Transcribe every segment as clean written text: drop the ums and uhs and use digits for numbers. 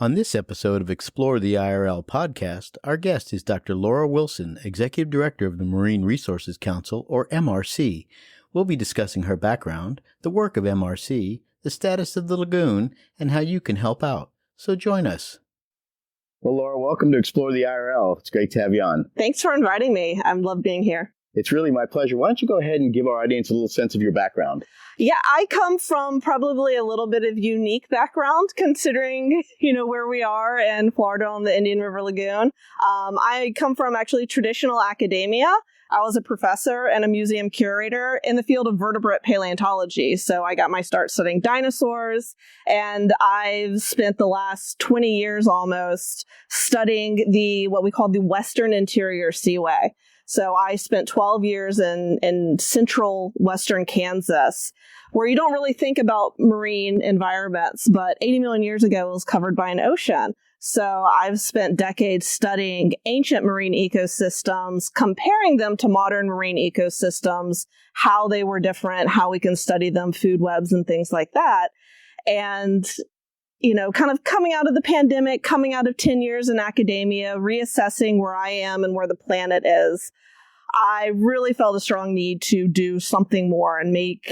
On this episode of Xplore the IRL Podcast, our guest is Dr. Laura Wilson, Executive Director of the Marine Resources Council, or MRC. We'll be discussing her background, the work of MRC, the status of the lagoon, and how you can help out. So join us. Well, Laura, welcome to Xplore the IRL. It's great to have you on. Thanks for inviting me. I love being here. It's really my pleasure. Why don't you go ahead and give our audience a little sense of your background? Yeah, I come from probably a little bit of unique background considering, where we are in Florida on the Indian River Lagoon. I come from actually traditional academia. I was a professor and a museum curator in the field of vertebrate paleontology. So I got my start studying dinosaurs, and I've spent the last 20 years almost studying what we call the Western Interior Seaway. So I spent 12 years in central western Kansas, where you don't really think about marine environments, but 80 million years ago it was covered by an ocean. So I've spent decades studying ancient marine ecosystems, comparing them to modern marine ecosystems, how they were different, how we can study them, food webs and things like that. And kind of coming out of the pandemic, coming out of 10 years in academia, reassessing where I am and where the planet is, I really felt a strong need to do something more and make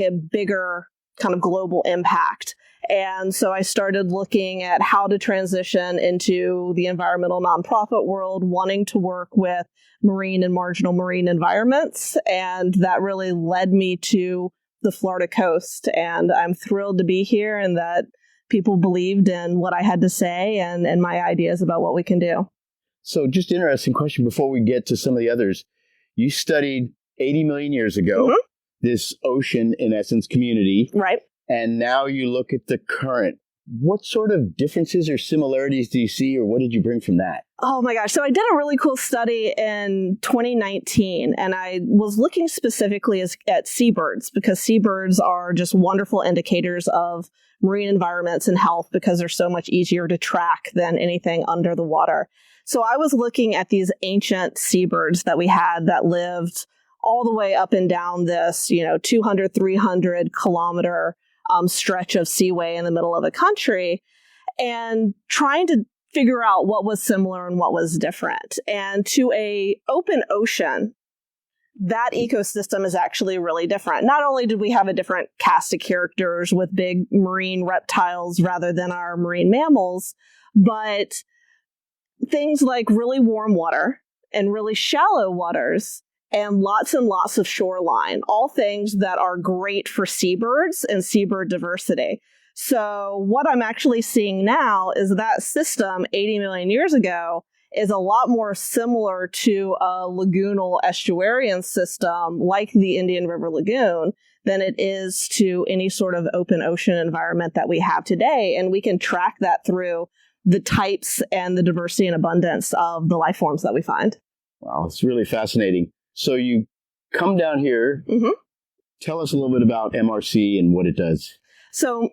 a bigger kind of global impact. And so I started looking at how to transition into the environmental nonprofit world, wanting to work with marine and marginal marine environments. And that really led me to the Florida coast. And I'm thrilled to be here and that people believed in what I had to say and my ideas about what we can do. So just interesting question before we get to some of the others. You studied 80 million years ago, this ocean, in essence, community. Right. And now you look at the current. What sort of differences or similarities do you see, or what did you bring from that? Oh my gosh. So I did a really cool study in 2019, and I was looking specifically at seabirds, because seabirds are just wonderful indicators of marine environments and health because they're so much easier to track than anything under the water. So I was looking at these ancient seabirds that we had that lived all the way up and down this, 200, 300 kilometer stretch of seaway in the middle of the country, and trying to figure out what was similar and what was different. And to an open ocean, that ecosystem is actually really different. Not only did we have a different cast of characters with big marine reptiles rather than our marine mammals, but things like really warm water and really shallow waters and lots of shoreline, all things that are great for seabirds and seabird diversity. So what I'm actually seeing now is that system 80 million years ago is a lot more similar to a lagoonal estuarian system like the Indian River Lagoon than it is to any sort of open ocean environment that we have today. And we can track that through the types and the diversity and abundance of the life forms that we find. Wow, it's really fascinating. So you come down here. Tell us a little bit about MRC and what it does. So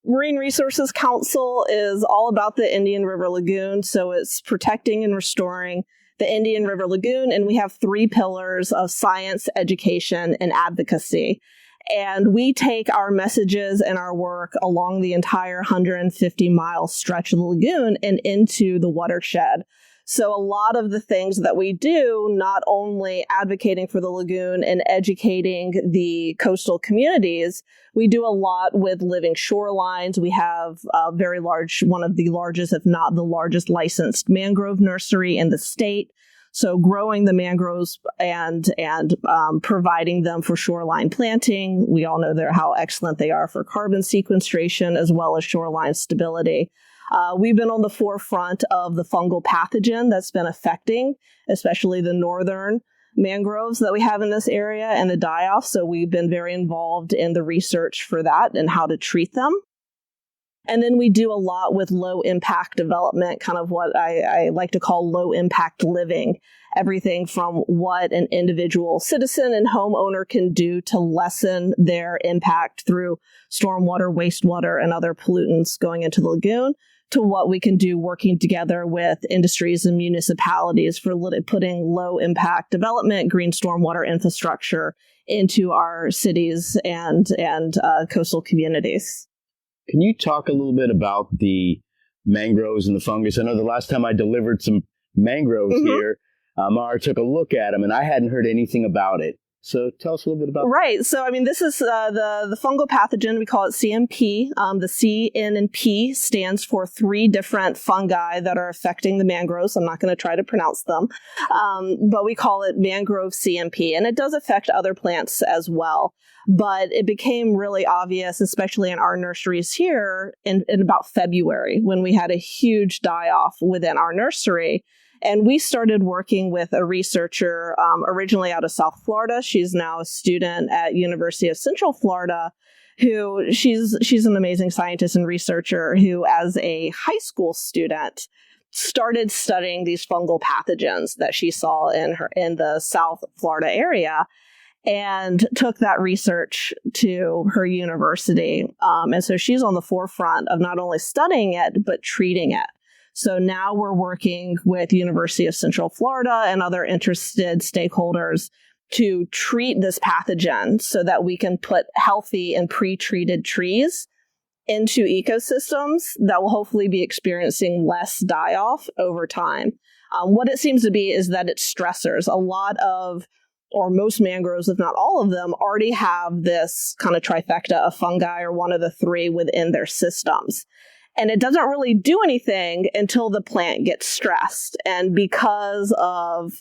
Marine Resources Council is all about the Indian River Lagoon. So it's protecting and restoring the Indian River Lagoon. And we have 3 pillars of science, education, and advocacy. And we take our messages and our work along the entire 150-mile stretch of the lagoon and into the watershed. So a lot of the things that we do, not only advocating for the lagoon and educating the coastal communities, we do a lot with living shorelines. We have a very large, one of the largest, if not the largest, licensed mangrove nursery in the state. So growing the mangroves and providing them for shoreline planting. We all know how excellent they are for carbon sequestration as well as shoreline stability. We've been on the forefront of the fungal pathogen that's been affecting, especially the northern mangroves that we have in this area and the die-off. So we've been very involved in the research for that and how to treat them. And then we do a lot with low impact development, kind of what I like to call low impact living. Everything from what an individual citizen and homeowner can do to lessen their impact through stormwater, wastewater, and other pollutants going into the lagoon, to what we can do working together with industries and municipalities for putting low impact development, green stormwater infrastructure into our cities and coastal communities. Can you talk a little bit about the mangroves and the fungus. I know the last time I delivered some mangroves here, Mara took a look at them, and I hadn't heard anything about it. So tell us a little bit about that. Right. So, I mean, this is the fungal pathogen. We call it CMP. The C, N, and P stands for 3 different fungi that are affecting the mangroves. I'm not going to try to pronounce them, but we call it mangrove CMP. And it does affect other plants as well. But it became really obvious, especially in our nurseries here, in about February, when we had a huge die-off within our nursery. And we started working with a researcher originally out of South Florida. She's now a student at University of Central Florida, who she's an amazing scientist and researcher who, as a high school student, started studying these fungal pathogens that she saw in the South Florida area, and took that research to her university. And so she's on the forefront of not only studying it, but treating it. So now we're working with University of Central Florida and other interested stakeholders to treat this pathogen so that we can put healthy and pre-treated trees into ecosystems that will hopefully be experiencing less die-off over time. What it seems to be is that it's stressors. A lot of, or most mangroves, if not all of them, already have this kind of trifecta of fungi or one of the 3 within their systems. And it doesn't really do anything until the plant gets stressed. And because of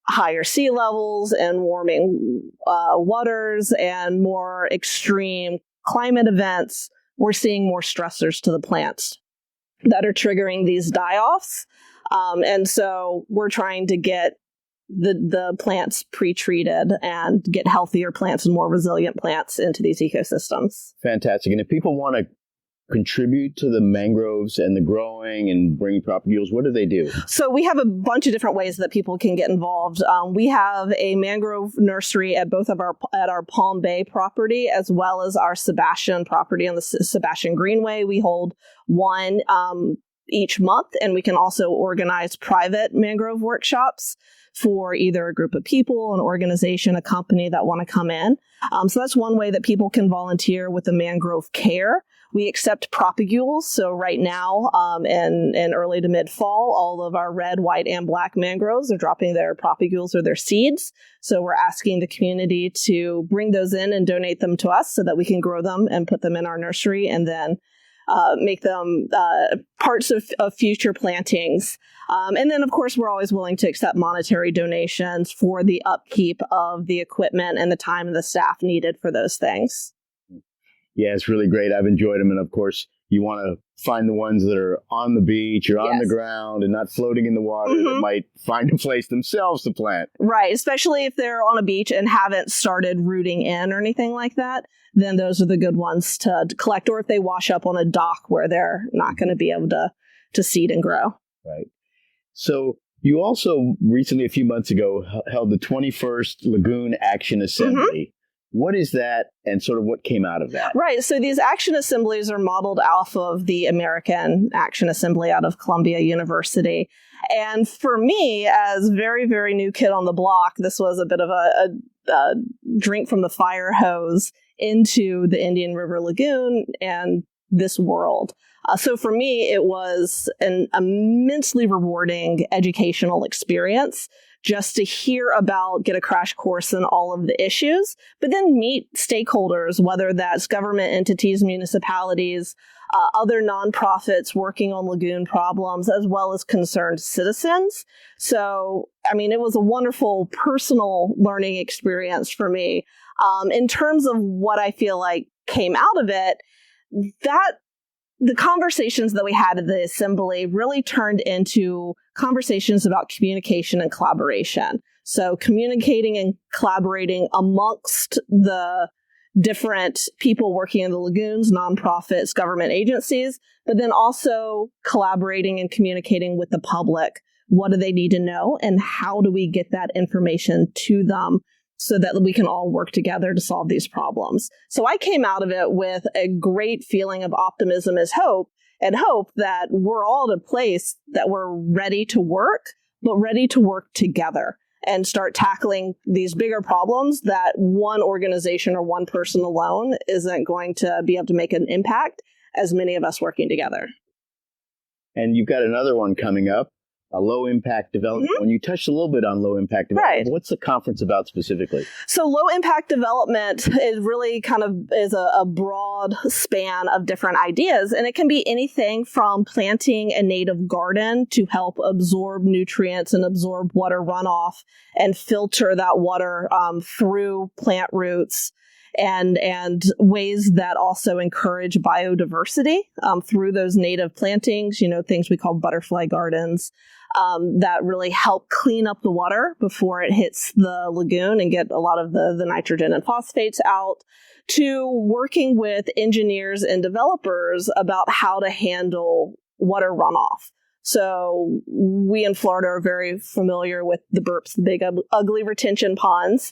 higher sea levels and warming waters and more extreme climate events, we're seeing more stressors to the plants that are triggering these die-offs. And so we're trying to get the plants pre-treated and get healthier plants and more resilient plants into these ecosystems. Fantastic. And if people want to contribute to the mangroves and the growing and bring propagules, what do they do? So we have a bunch of different ways that people can get involved. We have a mangrove nursery at both of our Palm Bay property, as well as our Sebastian property on the Sebastian Greenway. We hold one each month, and we can also organize private mangrove workshops for either a group of people, an organization, a company that want to come in. So that's one way that people can volunteer with the mangrove care. We accept propagules. So right now, in early to mid-fall, all of our red, white, and black mangroves are dropping their propagules or their seeds. So we're asking the community to bring those in and donate them to us so that we can grow them and put them in our nursery and then make them parts of future plantings. And then, of course, we're always willing to accept monetary donations for the upkeep of the equipment and the time and the staff needed for those things. Yeah, it's really great. I've enjoyed them. And of course, you want to find the ones that are on the beach or on the ground and not floating in the water that might find a place themselves to plant. Right. Especially if they're on a beach and haven't started rooting in or anything like that, then those are the good ones to collect. Or if they wash up on a dock where they're not going to be able to seed and grow. Right. So you also recently, a few months ago, held the 21st Lagoon Action Assembly. What is that, and sort of what came out of that? Right. So these action assemblies are modeled off of the American Action Assembly out of Columbia University. And for me, as very, very new kid on the block, this was a bit of a drink from the fire hose into the Indian River Lagoon and this world. So for me, it was an immensely rewarding educational experience just to get a crash course in all of the issues, but then meet stakeholders, whether that's government entities, municipalities, other nonprofits working on lagoon problems, as well as concerned citizens. So, I mean, it was a wonderful personal learning experience for me. In terms of what I feel like came out of it, the conversations that we had at the assembly really turned into conversations about communication and collaboration. So communicating and collaborating amongst the different people working in the lagoons, nonprofits, government agencies, but then also collaborating and communicating with the public. What do they need to know, and how do we get that information to them so that we can all work together to solve these problems? So I came out of it with a great feeling of optimism and hope that we're all at a place that we're ready to work, but ready to work together and start tackling these bigger problems that one organization or one person alone isn't going to be able to make an impact as many of us working together. And you've got another one coming up, a low impact development. When you touched a little bit on low impact development, what's the conference about specifically? So low impact development is really kind of is a broad span of different ideas. And it can be anything from planting a native garden to help absorb nutrients and absorb water runoff and filter that water through plant roots. And ways that also encourage biodiversity through those native plantings, things we call butterfly gardens, that really help clean up the water before it hits the lagoon and get a lot of the nitrogen and phosphates out, to working with engineers and developers about how to handle water runoff. So we in Florida are very familiar with the burps, the big ugly retention ponds,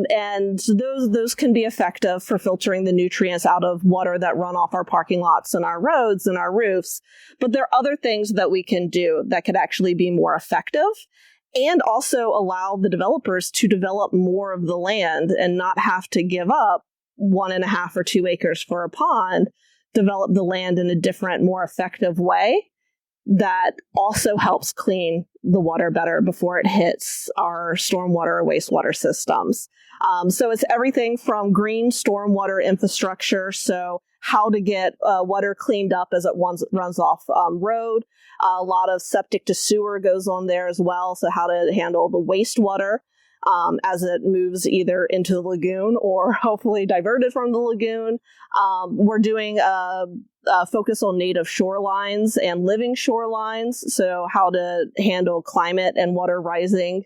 and those can be effective for filtering the nutrients out of water that run off our parking lots and our roads and our roofs. But there are other things that we can do that could actually be more effective and also allow the developers to develop more of the land and not have to give up 1.5 or 2 acres for a pond, develop the land in a different, more effective way that also helps clean the water better before it hits our stormwater or wastewater systems. So it's everything from green stormwater infrastructure, so how to get water cleaned up as it runs off road. A lot of septic to sewer goes on there as well, so how to handle the wastewater as it moves either into the lagoon or hopefully diverted from the lagoon. We're doing a focus on native shorelines and living shorelines, so how to handle climate and water rising,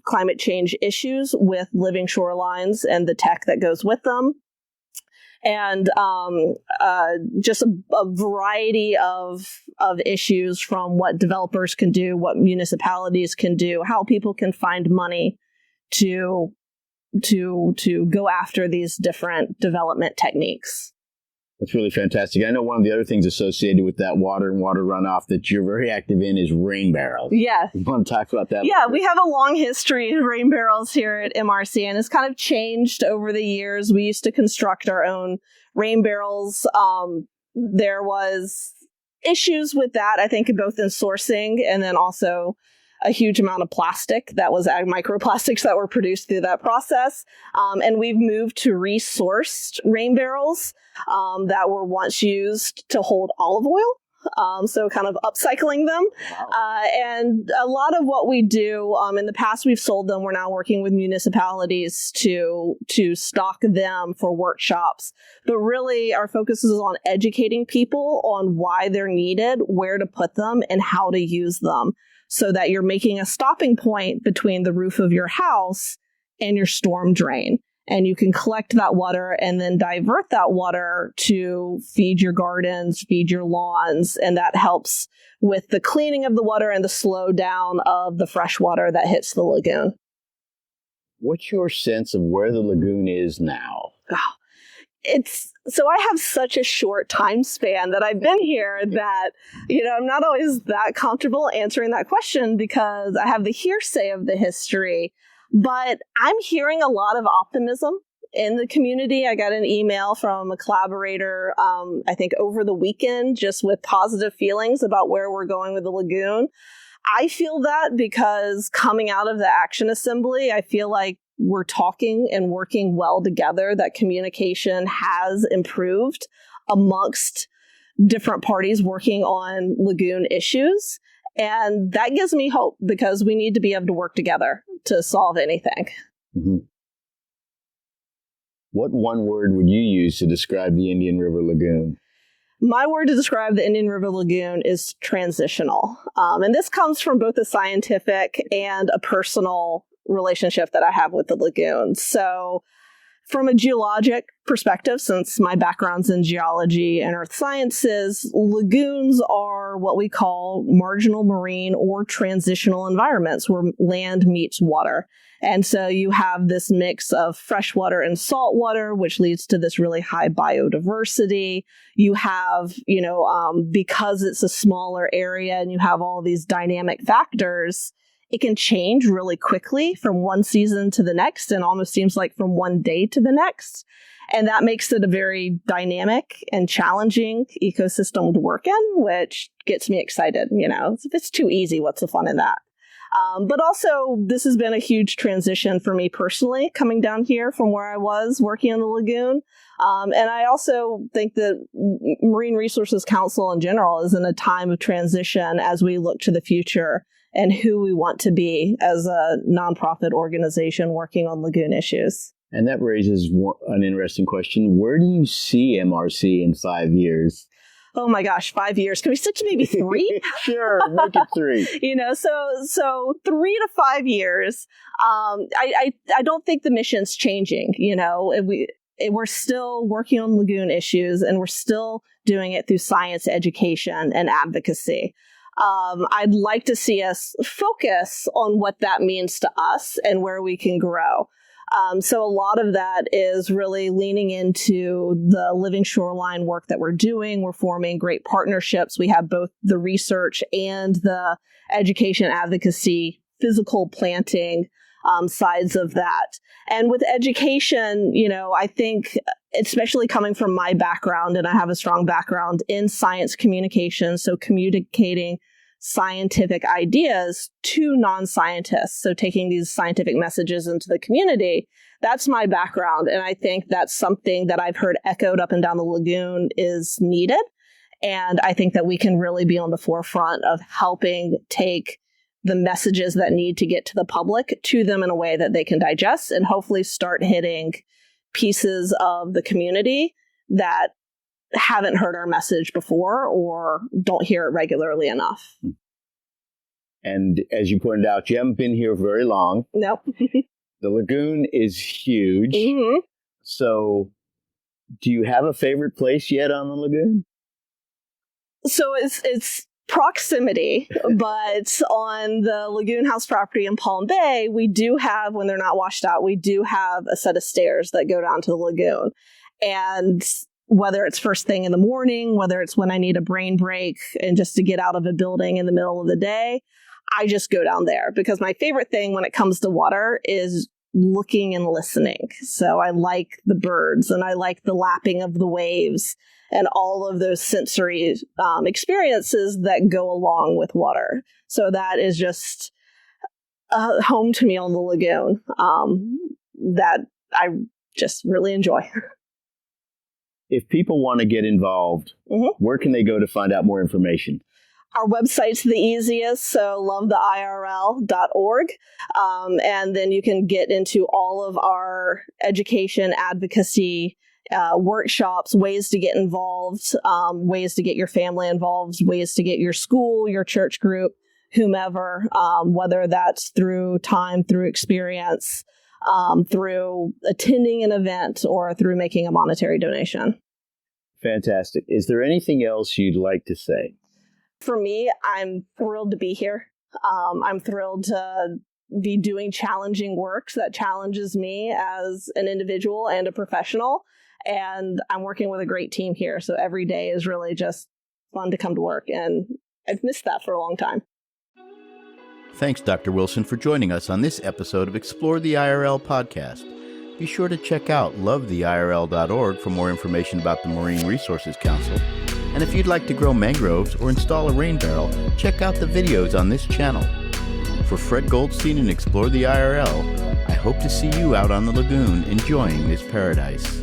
climate change issues with living shorelines and the tech that goes with them. And just a variety of issues, from what developers can do, what municipalities can do, how people can find money to go after these different development techniques. That's really fantastic. I know one of the other things associated with that water and water runoff that you're very active in is rain barrels. Yeah. You want to talk about that? Yeah, we have a long history of rain barrels here at MRC, and it's kind of changed over the years. We used to construct our own rain barrels. There was issues with that, I think, both in sourcing and then also a huge amount of plastic that was microplastics that were produced through that process. And we've moved to resourced rain barrels that were once used to hold olive oil. So kind of upcycling them. Wow. And a lot of what we do, in the past we've sold them. We're now working with municipalities to stock them for workshops. But really our focus is on educating people on why they're needed, where to put them, and how to use them, so that you're making a stopping point between the roof of your house and your storm drain. And you can collect that water and then divert that water to feed your gardens, feed your lawns, and that helps with the cleaning of the water and the slowdown of the fresh water that hits the lagoon. What's your sense of where the lagoon is now? So I have such a short time span that I've been here that, I'm not always that comfortable answering that question because I have the hearsay of the history. But I'm hearing a lot of optimism in the community. I got an email from a collaborator, I think over the weekend, just with positive feelings about where we're going with the lagoon. I feel that because coming out of the Action Assembly, I feel like we're talking and working well together, that communication has improved amongst different parties working on lagoon issues. And that gives me hope because we need to be able to work together to solve anything. Mm-hmm. What one word would you use to describe the Indian River Lagoon? My word to describe the Indian River Lagoon is transitional. And this comes from both a scientific and a personal relationship that I have with the lagoon. So from a geologic perspective, since my background's in geology and earth sciences, lagoons are what we call marginal marine or transitional environments where land meets water. And so you have this mix of freshwater and saltwater, which leads to this really high biodiversity. You have, because it's a smaller area and you have all these dynamic factors, it can change really quickly from one season to the next and almost seems like from one day to the next. And that makes it a very dynamic and challenging ecosystem to work in, which gets me excited. If it's too easy, what's the fun in that? But also, this has been a huge transition for me personally, coming down here from where I was working on the lagoon. And I also think that Marine Resources Council in general is in a time of transition as we look to the future and who we want to be as a nonprofit organization working on lagoon issues. And that raises an interesting question. Where do you see MRC in 5 years? Oh my gosh, 5 years. Can we stick to maybe 3? Sure, make it 3. So 3 to 5 years. I don't think the mission's changing. We're still working on lagoon issues, and we're still doing it through science education and advocacy. I'd like to see us focus on what that means to us and where we can grow. So a lot of that is really leaning into the living shoreline work that we're doing. We're forming great partnerships. We have both the research and the education advocacy, physical planting sides of that. And with education, I think, especially coming from my background, and I have a strong background in science communication, so communicating scientific ideas to non-scientists. So taking these scientific messages into the community, that's my background. And I think that's something that I've heard echoed up and down the lagoon is needed. And I think that we can really be on the forefront of helping take the messages that need to get to the public to them in a way that they can digest and hopefully start hitting pieces of the community that haven't heard our message before or don't hear it regularly enough. And as you pointed out, you haven't been here very long. Nope. The lagoon is huge. Mm-hmm. So do you have a favorite place yet on the lagoon? So it's proximity, but on the Lagoon House property in Palm Bay, we do have, when they're not washed out, we do have a set of stairs that go down to the lagoon. And whether it's first thing in the morning, whether it's when I need a brain break and just to get out of a building in the middle of the day, I just go down there because my favorite thing when it comes to water is looking and listening. So I like the birds and I like the lapping of the waves and all of those sensory experiences that go along with water. So that is just home to me on the lagoon that I just really enjoy. If people want to get involved, where can they go to find out more information? Our website's the easiest, so lovetheirl.org. And then you can get into all of our education, advocacy, workshops, ways to get involved, ways to get your family involved, ways to get your school, your church group, whomever, whether that's through time, through experience, through attending an event, or through making a monetary donation. Fantastic. Is there anything else you'd like to say? For me, I'm thrilled to be here. I'm thrilled to be doing challenging work that challenges me as an individual and a professional. And I'm working with a great team here. So every day is really just fun to come to work. And I've missed that for a long time. Thanks, Dr. Wilson, for joining us on this episode of Explore the IRL Podcast. Be sure to check out lovetheirl.org for more information about the Marine Resources Council. And if you'd like to grow mangroves or install a rain barrel, check out the videos on this channel. For Fred Goldstein and Explore the IRL, I hope to see you out on the lagoon enjoying this paradise.